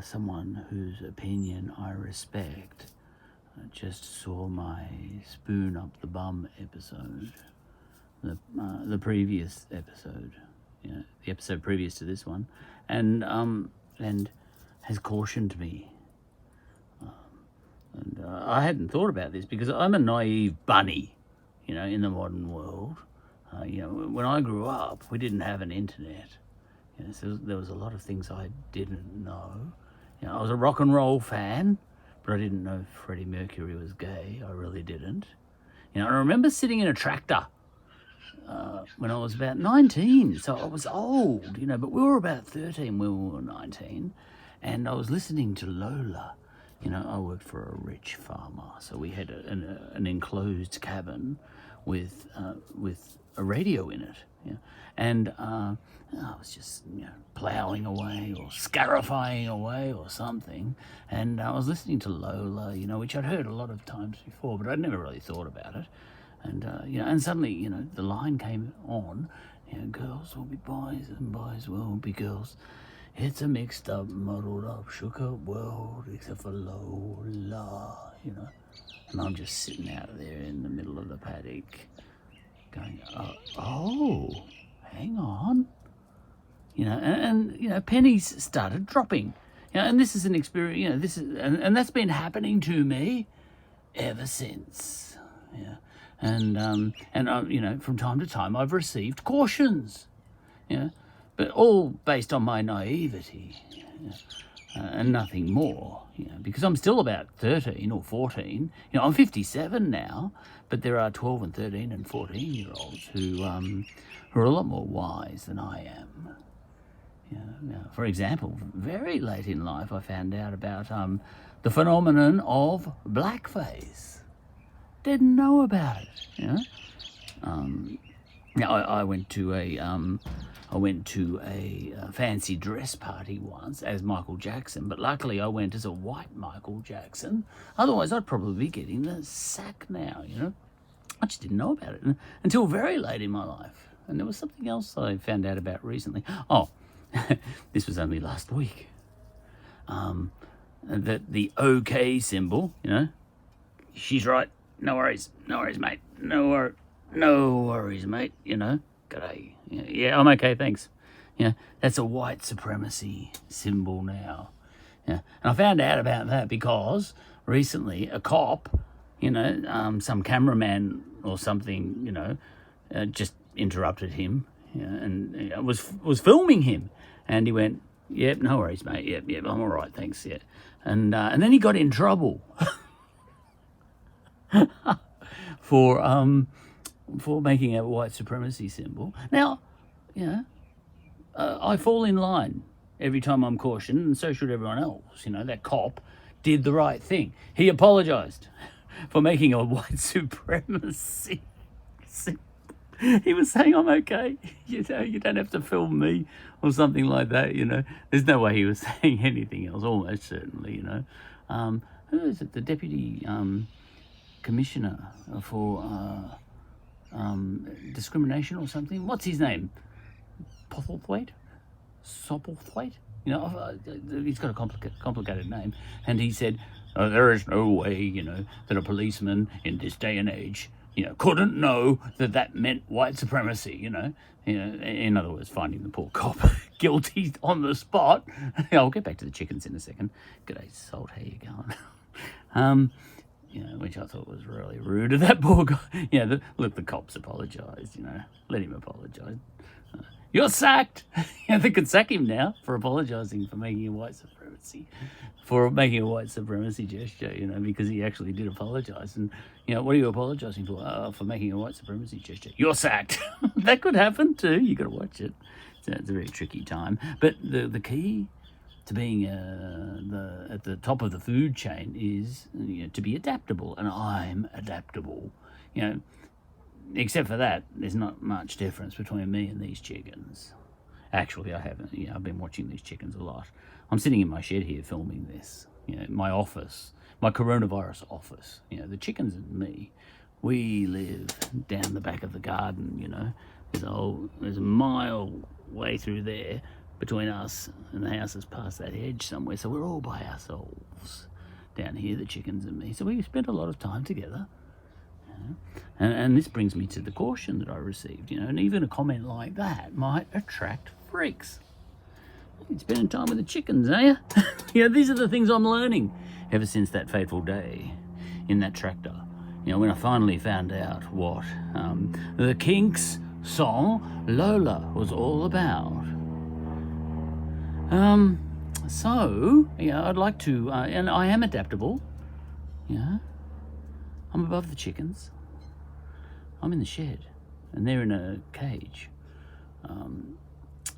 someone whose opinion I respect just saw my spoon up the bum episode, the previous episode, the episode previous to this one, and has cautioned me. I hadn't thought about this because I'm a naive bunny, in the modern world. When I grew up, we didn't have an internet. So there was a lot of things I didn't know. I was a rock and roll fan, but I didn't know Freddie Mercury was gay. I really didn't. I remember sitting in a tractor when I was about 19, so I was old, but we were about 13 when we were 19, and I was listening to Lola. I worked for a rich farmer, so we had an enclosed cabin with a radio in it, and I was just ploughing away or scarifying away or something, and I was listening to Lola, which I'd heard a lot of times before, but I'd never really thought about it, and and suddenly the line came on, girls will be boys and boys will be girls. It's a mixed up, muddled up, shook up world, except for Lola, And I'm just sitting out there in the middle of the paddock going, oh, hang on. And pennies started dropping. And this is an experience, and that's been happening to me ever since. And from time to time I've received cautions, but all based on my naivety, and nothing more, because I'm still about 13 or 14. I'm 57 now, but there are 12 and 13 and 14-year-olds who are a lot more wise than I am. For example, very late in life, I found out about the phenomenon of blackface. Didn't know about it. I went to a fancy dress party once as Michael Jackson, but luckily I went as a white Michael Jackson. Otherwise, I'd probably be getting the sack now. I just didn't know about it until very late in my life. And there was something else I found out about recently. Oh, this was only last week. That the OK symbol, she's right. No worries, mate. No worries, mate. G'day. Yeah, I'm okay, thanks. That's a white supremacy symbol now. And I found out about that because recently a cop, some cameraman or something, just interrupted him, and was filming him, and he went, "Yep, no worries, mate. Yep, I'm all right, thanks." Yeah, and then he got in trouble for making a white supremacy symbol. Now, I fall in line every time I'm cautioned, and so should everyone else. That cop did the right thing. He apologized for making a white supremacy symbol. He was saying, I'm okay. You don't have to film me or something like that, There's no way he was saying anything else, almost certainly, Who is it? The deputy commissioner for discrimination or something? What's his name? Postlethwaite? Sopplethwaite? He's got a complicated name. And he said, there is no way, that a policeman in this day and age, couldn't know that meant white supremacy, in other words, finding the poor cop guilty on the spot. I'll get back to the chickens in a second. G'day, Salt, how you going? Which I thought was really rude of that poor guy. The cops apologised, let him apologise. You're sacked. They could sack him now for apologising for making a white supremacy gesture, because he actually did apologise. And, what are you apologising for? For making a white supremacy gesture. You're sacked. That could happen too. You got to watch it. It's a very tricky time. But the key to being at the top of the food chain is to be adaptable, and I'm adaptable. Except for that, there's not much difference between me and these chickens. Actually, I haven't. I've been watching these chickens a lot. I'm sitting in my shed here filming this. My office, my coronavirus office. The chickens and me, we live down the back of the garden. There's a mile way through there between us and the house is past that hedge somewhere, so we're all by ourselves down here, the chickens and me. So we spent a lot of time together. And this brings me to the caution that I received, and even a comment like that might attract freaks. You're spending time with the chickens, are you? These are the things I'm learning ever since that fateful day in that tractor. When I finally found out what the Kinks song Lola was all about. So, I'd like to, and I am adaptable. I'm above the chickens. I'm in the shed, and they're in a cage.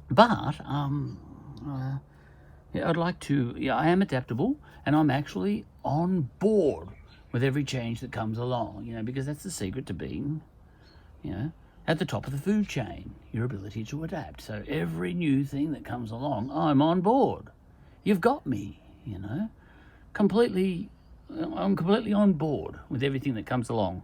But I'd like to, I am adaptable, and I'm actually on board with every change that comes along, because that's the secret to being, at the top of the food chain, your ability to adapt. So every new thing that comes along, I'm on board. You've got me, I'm completely on board with everything that comes along.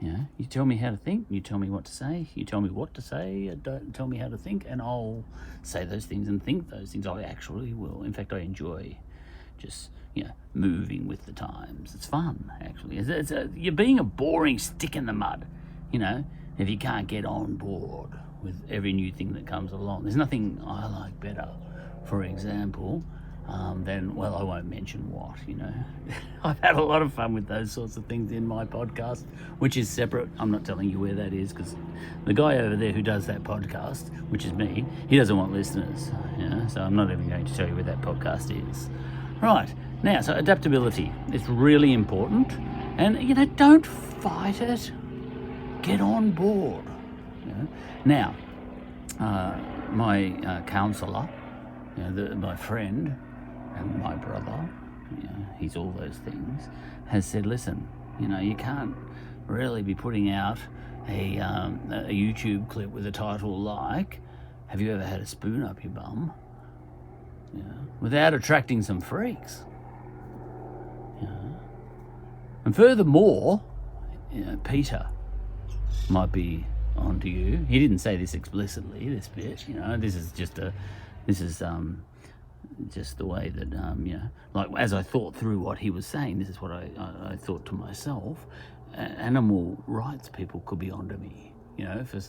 You tell me how to think, you tell me what to say, you tell me what to say, don't tell me how to think, and I'll say those things and think those things. I actually will. In fact, I enjoy just, moving with the times. It's fun, actually. You're being a boring stick in the mud, if you can't get on board with every new thing that comes along. There's nothing I like better, for example, then, well, I won't mention what, I've had a lot of fun with those sorts of things in my podcast, which is separate. I'm not telling you where that is, because the guy over there who does that podcast, which is me, he doesn't want listeners, so I'm not even going to tell you where that podcast is. Right, now, so adaptability, it's really important, and, don't fight it. Get on board. Now, my counsellor, my friend, and my brother, he's all those things, has said, listen, you can't really be putting out a YouTube clip with a title like, have you ever had a spoon up your bum? Without attracting some freaks. And furthermore, Peter might be onto you. He didn't say this explicitly, this bit, this is just the way that, like as I thought through what he was saying, this is what I thought to myself. Animal rights people could be onto me, for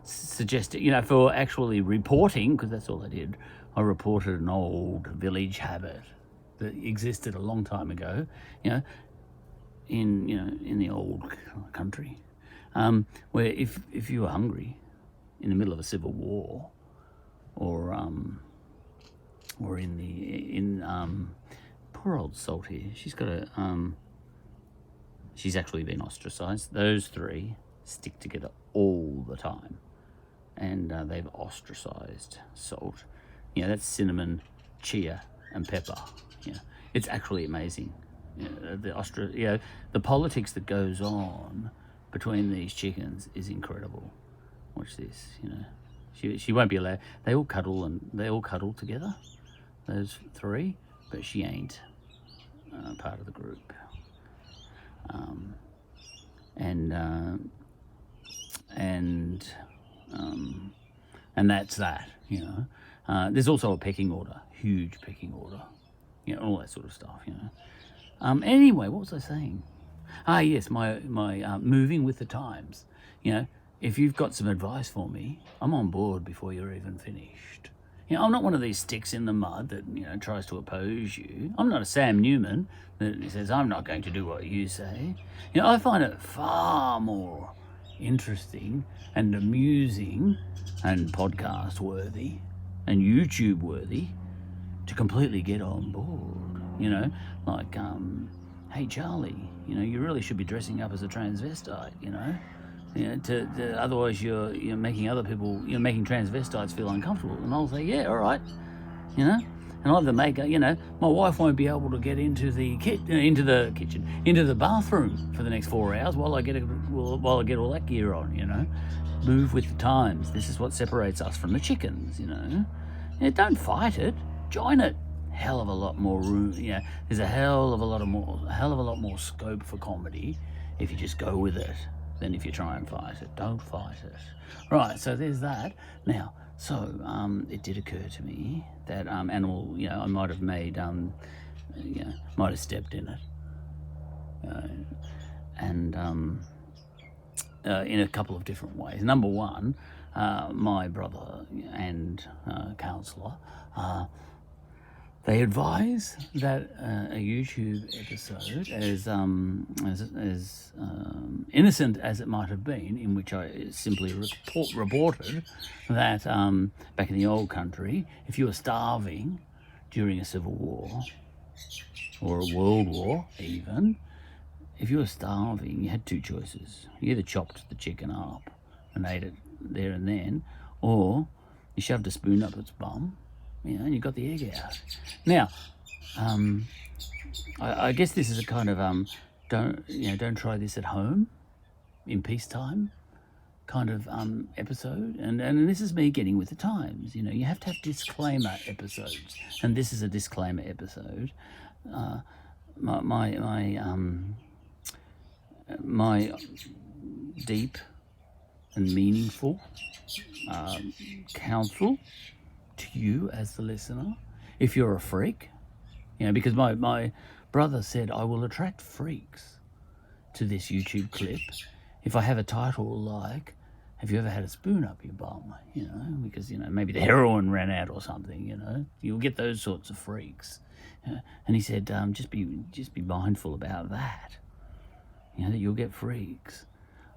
suggesting, for actually reporting, because that's all I did. I reported an old village habit that existed a long time ago, in the old country, where if you were hungry in the middle of a civil war, or in poor old Salt here, she's actually been ostracized. Those three stick together all the time, and they've ostracized Salt. That's cinnamon, chia, and pepper. It's actually amazing. The politics that goes on between these chickens is incredible. Watch this. She won't be allowed. They all cuddle together, those three, but she ain't part of the group. And that's that. There's also a pecking order, huge pecking order, all that sort of stuff. Anyway, what was I saying? Yes, my moving with the times. If you've got some advice for me, I'm on board before you're even finished. I'm not one of these sticks in the mud that, tries to oppose you. I'm not a Sam Newman that says, I'm not going to do what you say. I find it far more interesting and amusing and podcast worthy and YouTube worthy to completely get on board. Like, hey, Charlie, you really should be dressing up as a transvestite, otherwise you're making other people, you're making transvestites feel uncomfortable. And I'll say, yeah, all right, and I'll have to make my wife won't be able to get into the bathroom for the next 4 hours while I get all that gear on. Move with the times. This is what separates us from the chickens. Don't fight it, join it. Hell of a lot more room. There's a hell of a lot more scope for comedy if you just go with it than if you try and fight it. Don't fight it. Right, so there's that. Now, So it did occur to me that animal, I might have made, might have stepped in it, and in a couple of different ways. Number one, my brother and counsellor, they advise that a YouTube episode, as innocent as it might have been, in which I simply reported that back in the old country, if you were starving during a civil war or a world war, even, if you were starving, you had two choices. You either chopped the chicken up and ate it there and then, or you shoved a spoon up its bum, and you got the egg out. Now, I guess this is a kind of don't try this at home in peacetime kind of episode, and this is me getting with the times. You have to have disclaimer episodes, and this is a disclaimer episode. My deep and meaningful counsel to you as the listener, if you're a freak, because my brother said I will attract freaks to this YouTube clip if I have a title like, have you ever had a spoon up your bum? Because maybe the heroin ran out or something. You'll get those sorts of freaks. And he said, just be mindful about that. That you'll get freaks.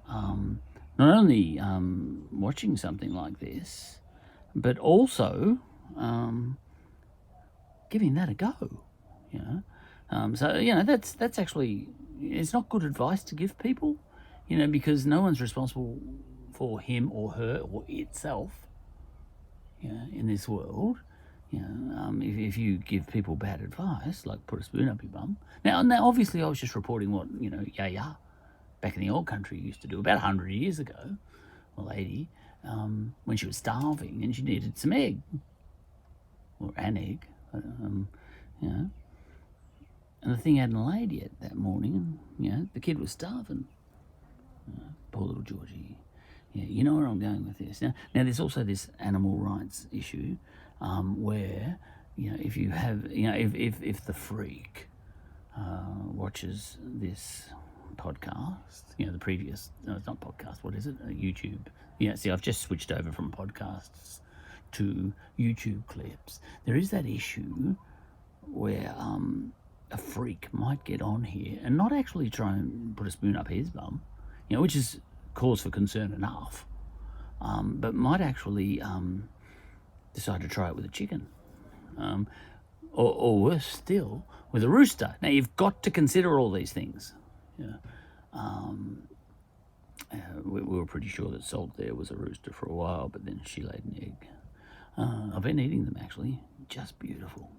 Not only watching something like this, but also giving that a go. So that's actually, it's not good advice to give people, because no one's responsible for him or her or itself, in this world. If you give people bad advice, like put a spoon up your bum. Now obviously I was just reporting what, Yaya back in the old country used to do about 100 years ago, a lady, when she was starving and she needed some egg, or an egg, and the thing hadn't laid yet that morning, and, the kid was starving. Poor little Georgie. You know where I'm going with this. Now there's also this animal rights issue, where, if you have, if the freak watches this podcast, the previous, no, it's not podcast, what is it? YouTube. See, I've just switched over from podcasts to YouTube clips. There is that issue where a freak might get on here and not actually try and put a spoon up his bum, which is cause for concern enough, but might actually decide to try it with a chicken, or worse still, with a rooster. Now, you've got to consider all these things. We were pretty sure that Salt there was a rooster for a while, but then she laid an egg. I've been eating them, actually. Just beautiful.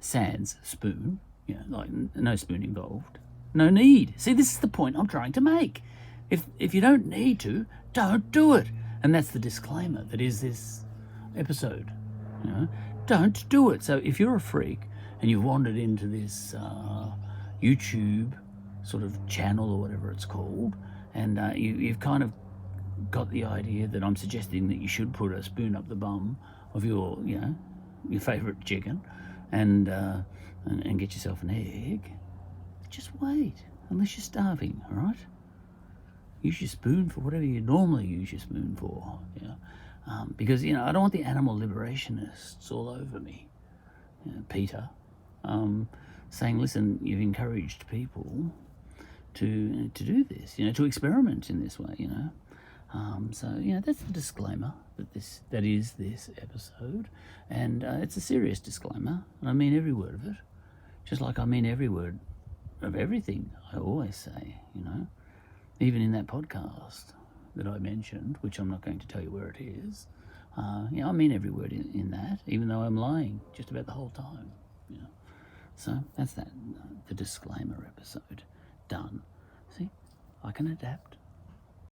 Sans spoon, like no spoon involved. No need. See, this is the point I'm trying to make. If you don't need to, don't do it. And that's the disclaimer that is this episode. Don't do it. So if you're a freak and you've wandered into this YouTube sort of channel or whatever it's called, and you've kind of got the idea that I'm suggesting that you should put a spoon up the bum of your favourite chicken and get yourself an egg, just wait, unless you're starving, all right? Use your spoon for whatever you normally use your spoon for, because, I don't want the animal liberationists all over me, Peter, saying, listen, you've encouraged people to do this, to experiment in this way, So, that's the disclaimer that is this episode, and it's a serious disclaimer, and I mean every word of it, just like I mean every word of everything I always say, even in that podcast that I mentioned, which I'm not going to tell you where it is. I mean every word in that, even though I'm lying just about the whole time. So that's that, the disclaimer episode done. See, I can adapt.